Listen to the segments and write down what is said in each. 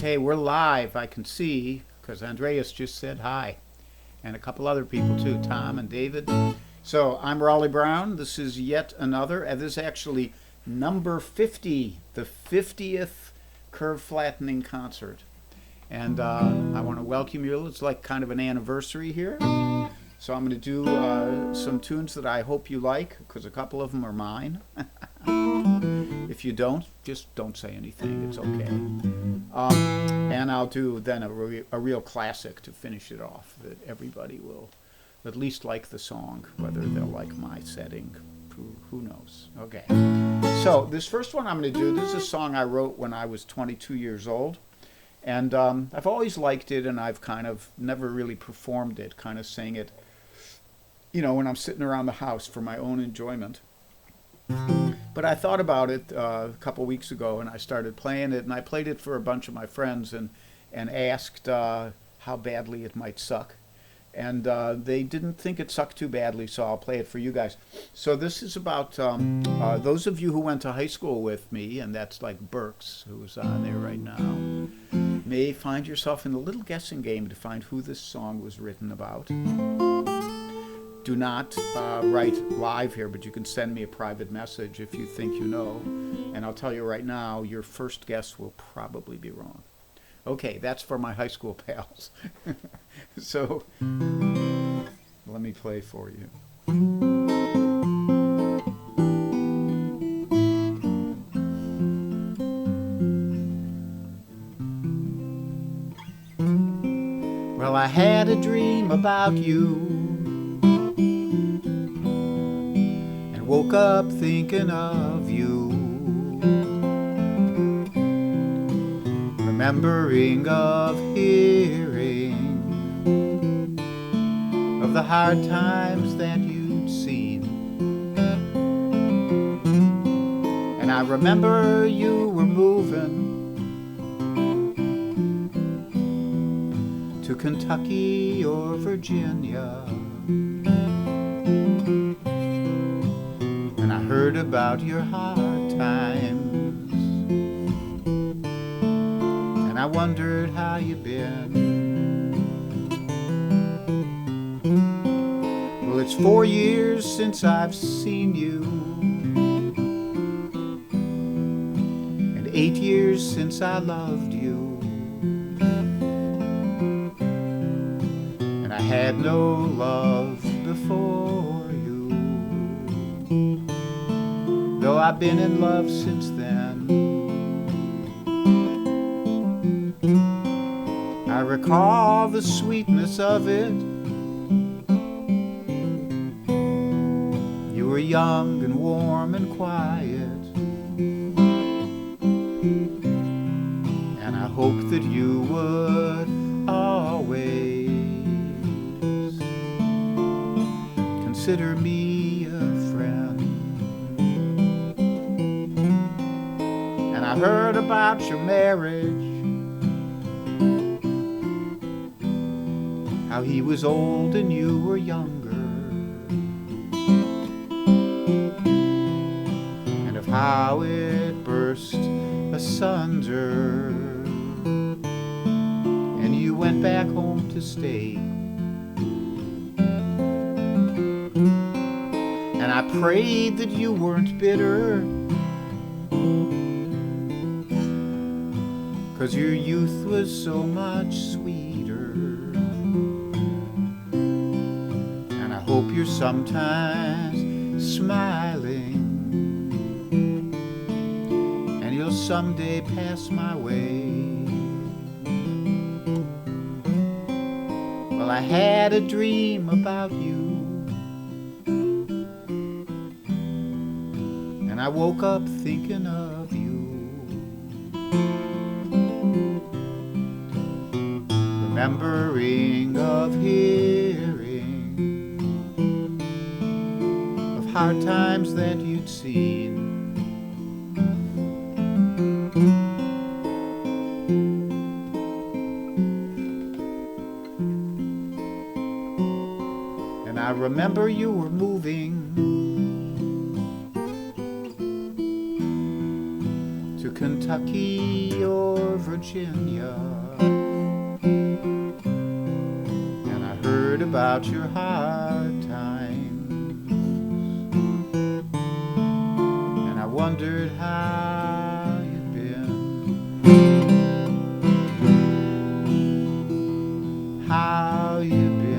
Okay, we're live. I can see because Andreas just said hi, and a couple other people too, Tom and David. So I'm Raleigh Brown. This is yet another, and this is actually number 50, the 50th curve flattening concert. And I want to welcome you. It's like kind of an anniversary here. So I'm going to do some tunes that I hope you like, because a couple of them are mine. If you don't, just don't say anything. It's okay. And I'll do then a real classic to finish it off that everybody will at least like the song. Whether they'll like my setting, who knows. Okay. So this first one I'm going to do, this is a song I wrote when I was 22 years old. And I've always liked it, and I've kind of never really performed it, kind of sang it, you know, when I'm sitting around the house for my own enjoyment. But I thought about it a couple weeks ago, and I started playing it, and I played it for a bunch of my friends and asked how badly it might suck. And they didn't think it sucked too badly, so I'll play it for you guys. So this is about those of you who went to high school with me, and that's like Burks, who's on there right now, may find yourself in a little guessing game to find who this song was written about. Do not write live here, but you can send me a private message if you think you know. And I'll tell you right now, your first guess will probably be wrong. Okay, that's for my high school pals. So, let me play for you. Well, I had a dream about you, and woke up thinking of you, remembering of hearing of the hard times that you'd seen. And I remember you were moving to Kentucky or Virginia, and I heard about your hard times, and I wondered how you'd been. Well, it's 4 years since I've seen you, and 8 years since I loved you, and I had no love before you, though I've been in love since then. I recall the sweetness of it. You were young and warm and quiet, and I hope that you would always consider me a friend. And I heard about your marriage, how he was old and you were younger, and of how it burst asunder, and you went back home to stay. And I prayed that you weren't bitter, 'cause your youth was so much sweeter. And I hope you're sometimes smiling, and you'll someday pass my way. Well, I had a dream about you, and I woke up thinking of you, remembering of hearing of hard times that you'd seen. And I remember you were moving to to Kentucky or Virginia, and I heard about your hard times, and I wondered how you'd been, how you've been.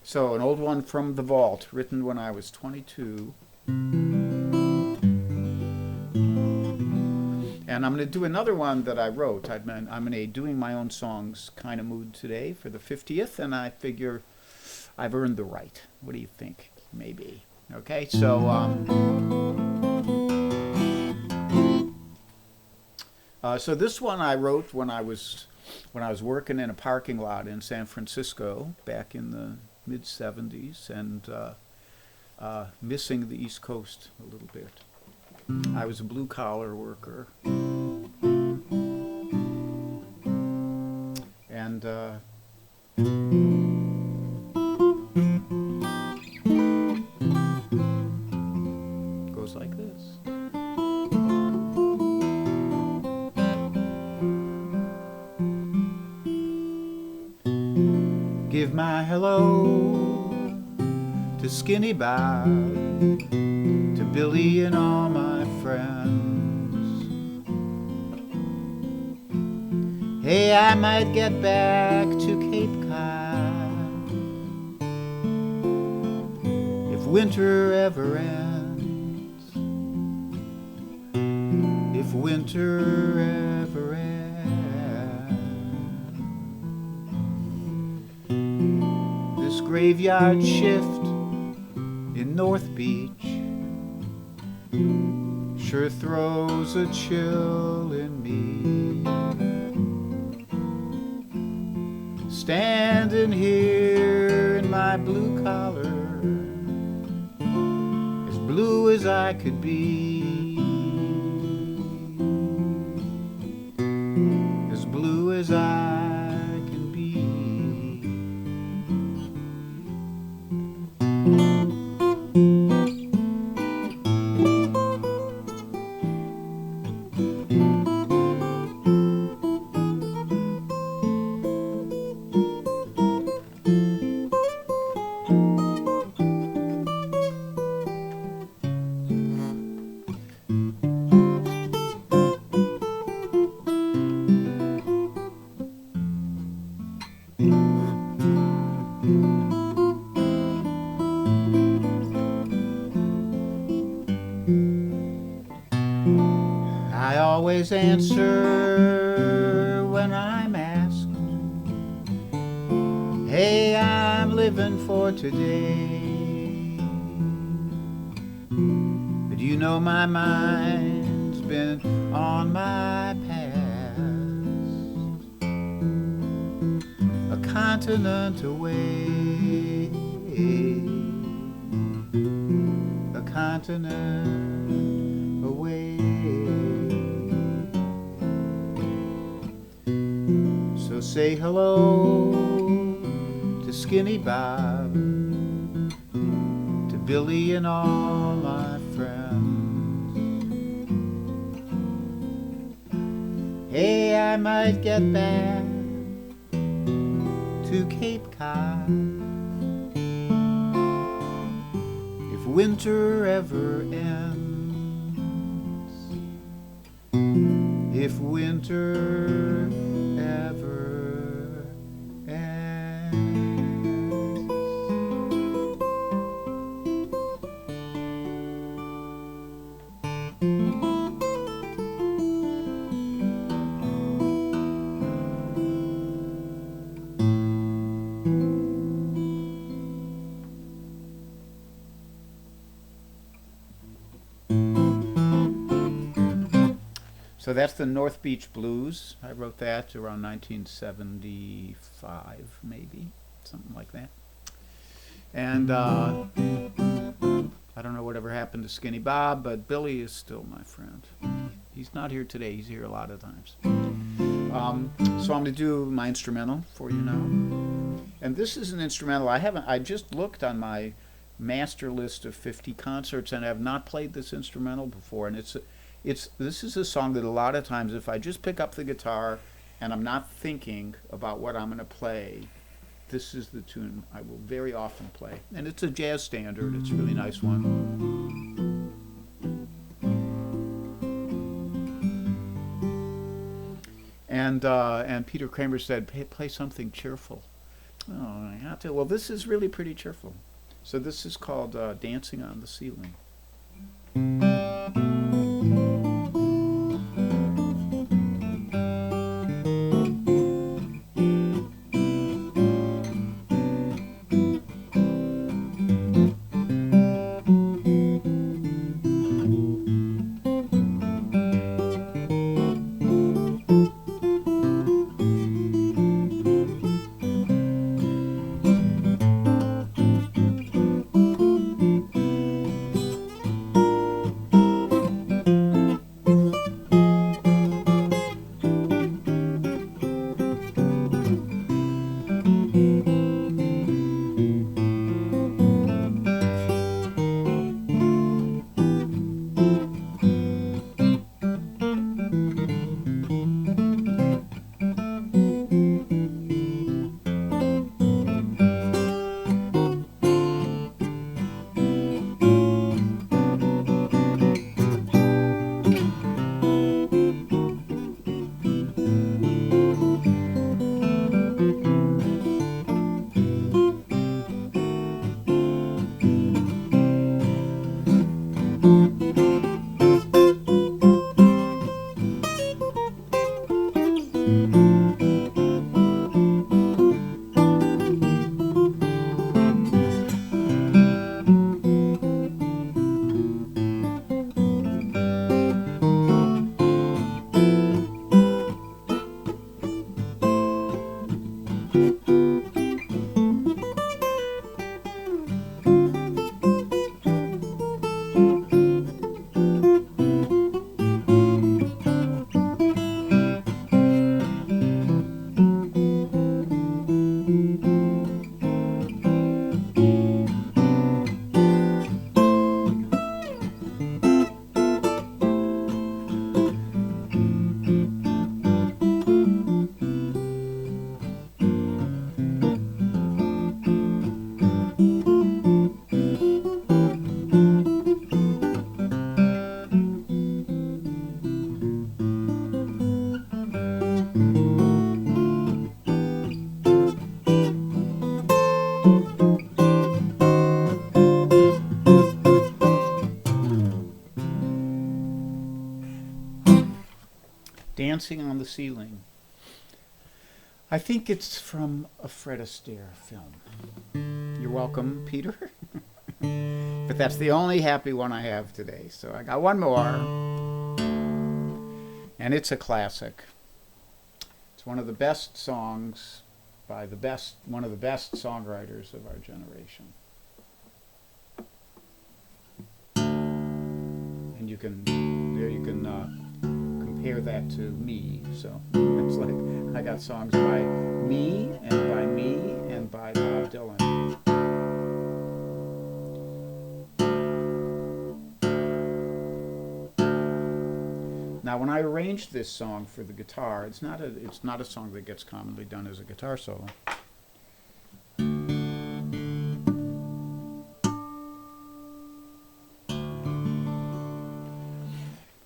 So, an old one from the vault, written when I was 22. And I'm going to do another one that I wrote. I'm in a doing my own songs kind of mood today for the 50th, and I figure I've earned the right. What do you think? Maybe. Okay, so so this one I wrote when I was working in a parking lot in San Francisco back in the mid-70s, and missing the East Coast a little bit. I was a blue-collar worker, and goes like this. Give my hello to Skinny Bob, to Billy and all my friends. Hey, I might get back to Cape Cod if winter ever ends, if winter ever ends. This graveyard shift in North Beach sure throws a chill in me. Standing here in my blue collar, as blue as I could be, as blue as I can be. I always answer when I'm asked, hey, I'm living for today. But you know my mind's been on my past, a continent away, a continent away. So say hello to Skinny Bob, to Billy and all my friends. Hey, I might get back to Cape Cod if winter ever ends, if winter ever ends. So that's the North Beach Blues. I wrote that around 1975, maybe, something like that. And I don't know whatever happened to Skinny Bob, but Billy is still my friend. He's not here today. He's here a lot of times. So I'm going to do my instrumental for you now. And this is an instrumental. I just looked on my master list of 50 concerts and I have not played this instrumental before. And this is a song that a lot of times if I just pick up the guitar and I'm not thinking about what I'm going to play, this is the tune I will very often play. And it's a jazz standard. It's a really nice one. And Peter Kramer said, play something cheerful. Oh, I have to. Well, this is really pretty cheerful. So this is called Dancing on the Ceiling. Dancing on the Ceiling. I think it's from a Fred Astaire film. You're welcome, Peter. But that's the only happy one I have today. So I got one more. And it's a classic. It's one of the best songs by one of the best songwriters of our generation. And you can compare that to me. So it's like I got songs by me and by Bob Dylan. Now, when I arranged this song for the guitar, it's not a song that gets commonly done as a guitar solo.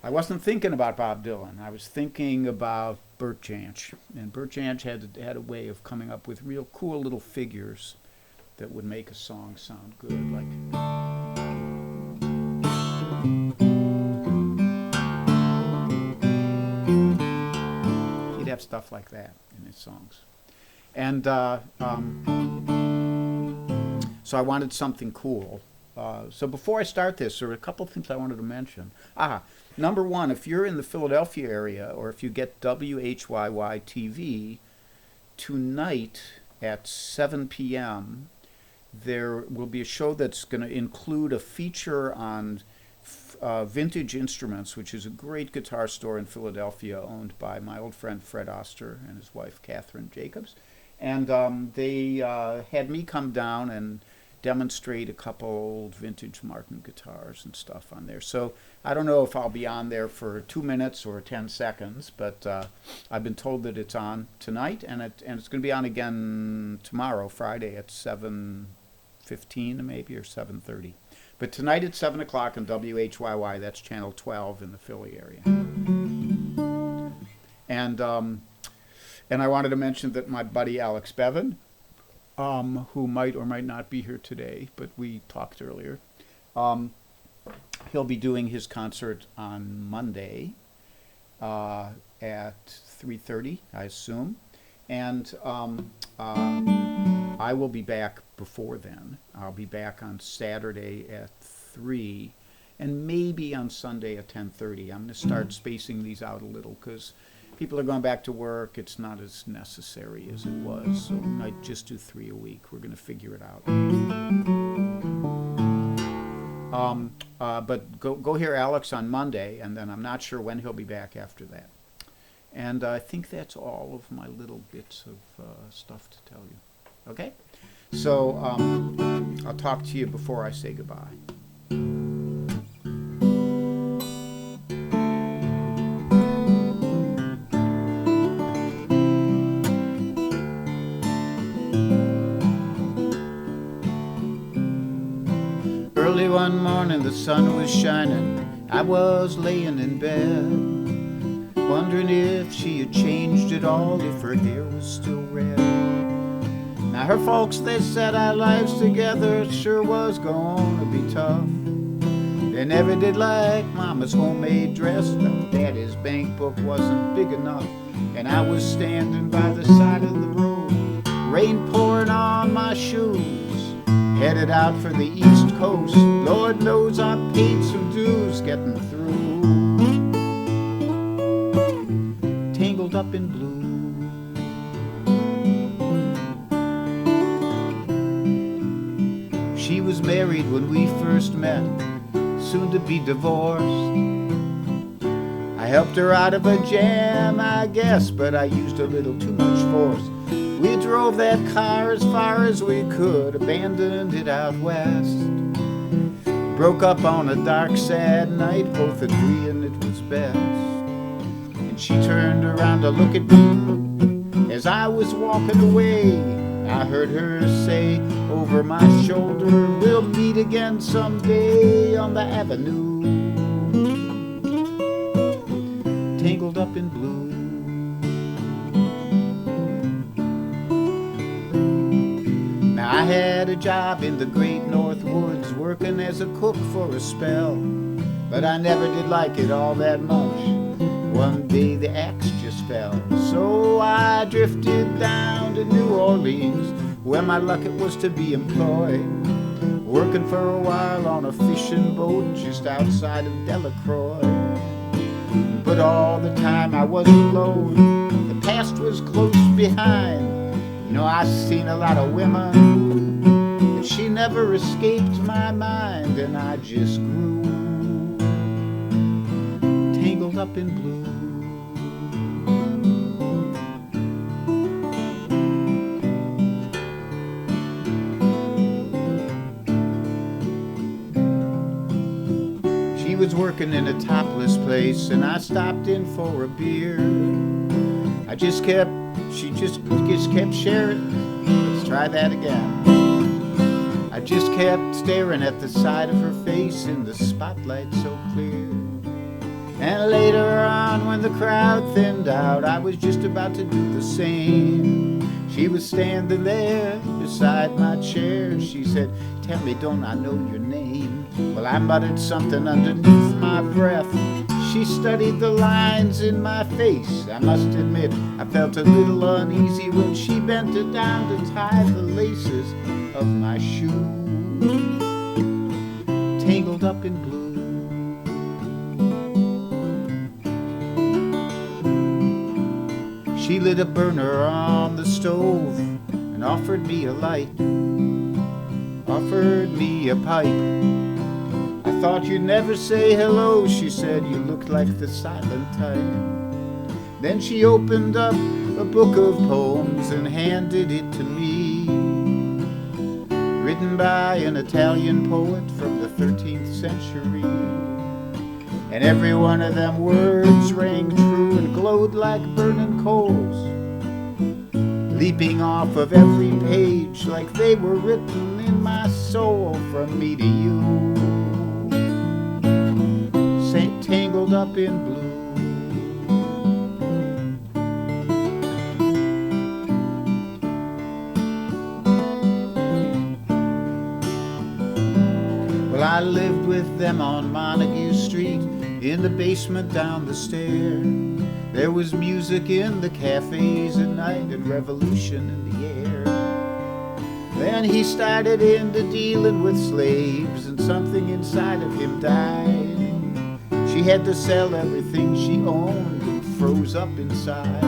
I wasn't thinking about Bob Dylan. I was thinking about Bert Jansch. And Bert Jansch had a way of coming up with real cool little figures that would make a song sound good. Like he'd have stuff like that in his songs. And so I wanted something cool. So before I start this, there are a couple things I wanted to mention. Number one, if you're in the Philadelphia area or if you get WHYY TV, tonight at 7 p.m., there will be a show that's going to include a feature on Vintage Instruments, which is a great guitar store in Philadelphia owned by my old friend Fred Oster and his wife Catherine Jacobs. And they had me come down and demonstrate a couple old vintage Martin guitars and stuff on there. So I don't know if I'll be on there for 2 minutes or 10 seconds, but I've been told that it's on tonight, and it's going to be on again tomorrow, Friday, at 7:15 maybe, or 7:30. But tonight at 7 o'clock on WHYY, that's channel 12 in the Philly area. And I wanted to mention that my buddy Alex Bevan, who might or might not be here today, but we talked earlier, he'll be doing his concert on Monday at 3:30, I assume. And I will be back before then. I'll be back on Saturday at 3, and maybe on Sunday at 10:30. I'm going to start spacing these out a little because people are going back to work. It's not as necessary as it was, so we might just do 3 a week. We're going to figure it out. But go hear Alex on Monday, and then I'm not sure when he'll be back after that. And I think that's all of my little bits of stuff to tell you. Okay? So I'll talk to you before I say goodbye. Early one morning the sun was shining. I was laying in bed, wondering if she had changed at all, if her hair was still red. Now her folks, they said our lives together sure was gonna be tough. They never did like Mama's homemade dress, but Daddy's bank book wasn't big enough. And I was standing by the side of the road, rain pouring on my shoes, headed out for the East Coast. Lord knows I paid some dues getting through. Tangled up in blue. She was married when we first met, soon to be divorced. I helped her out of a jam, I guess, but I used a little too much force. We drove that car as far as we could, abandoned it out west. Broke up on a dark, sad night, both agreeing it was best. And she turned around to look at me as I was walking away. I heard her say over my shoulder, we'll meet again someday on the avenue. Tangled up in blue. Now I had a job in the great North Woods, working as a cook for a spell, but I never did like it all that much. One day the axe just fell, so I drifted down to New Orleans, where my luck it was to be employed, working for a while on a fishing boat just outside of Delacroix. But all the time I was alone, the past was close behind. You know, I seen a lot of women, but she never escaped my mind, and I just grew tangled up in blue. She was working in a topless place, and I stopped in for a beer. She just kept sharing. Let's try that again. I just kept staring at the side of her face in the spotlight so clear. And later on, when the crowd thinned out, I was just about to do the same. She was standing there beside my chair. She said, "Tell me, don't I know your name?" Well, I muttered something underneath my breath. She studied the lines in my face. I must admit, I felt a little uneasy when she bent it down to tie the laces of my shoe. Tangled up in blue. She lit a burner on the stove and offered me a light, offered me a pipe. I thought you'd never say hello, she said. You looked like the silent type. Then she opened up a book of poems and handed it to me, written by an Italian poet from the 13th century. And every one of them words rang true and glowed like burning coals, leaping off of every page like they were written in my soul, from me to you, tangled up in blue. Well, I lived with them on Montague Street, in the basement down the stair. There was music in the cafes at night and revolution in the air. Then he started into dealing with slaves, and something inside of him died. She had to sell everything she owned and froze up inside.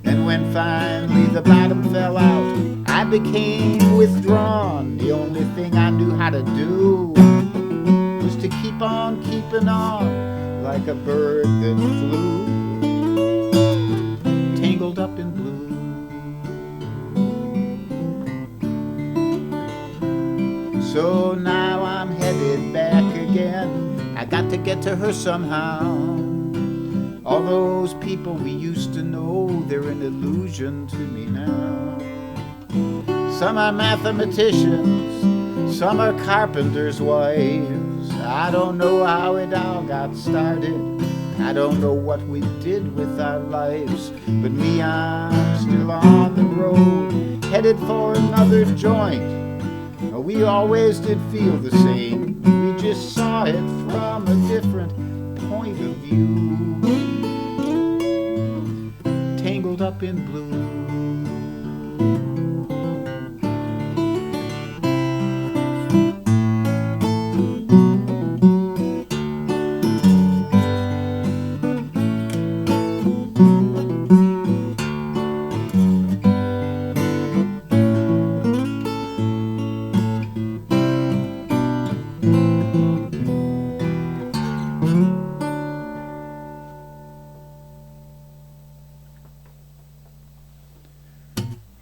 And when finally the bottom fell out, I became withdrawn. The only thing I knew how to do was to keep on keeping on, like a bird that flew, tangled up in blue. So now I'm headed back again. I got to get to her somehow. All those people we used to know, they're an illusion to me now. Some are mathematicians, some are carpenters' wives. I don't know how it all got started. I don't know what we did with our lives. But me, I'm still on the road, headed for another joint. We always did feel the same. We just saw it from a different point of view. Tangled up in blue.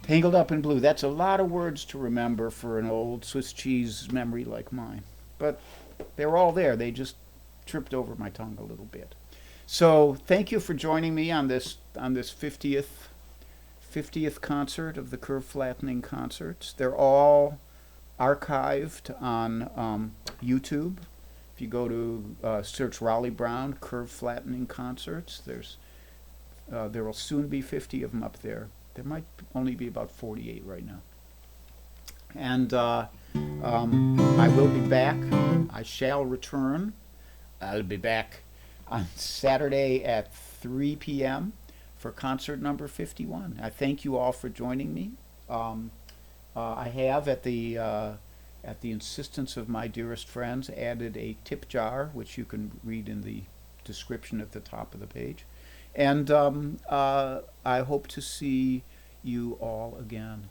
Tangled up in blue. That's a lot of words to remember for an old Swiss cheese memory like mine. But they were all there. They just tripped over my tongue a little bit. So thank you for joining me on this 50th concert of the curve flattening concerts. They're all archived on YouTube. If you go to search Raleigh Brown curve flattening concerts, there will soon be 50 of them up there. There might only be about 48 right now. And I will be back. I shall return. I'll be back on Saturday at 3 p.m. for concert number 51. I thank you all for joining me. I have, at the insistence of my dearest friends, added a tip jar, which you can read in the description at the top of the page. And I hope to see you all again.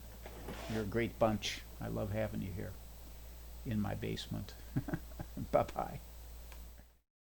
You're a great bunch. I love having you here in my basement. Bye-bye.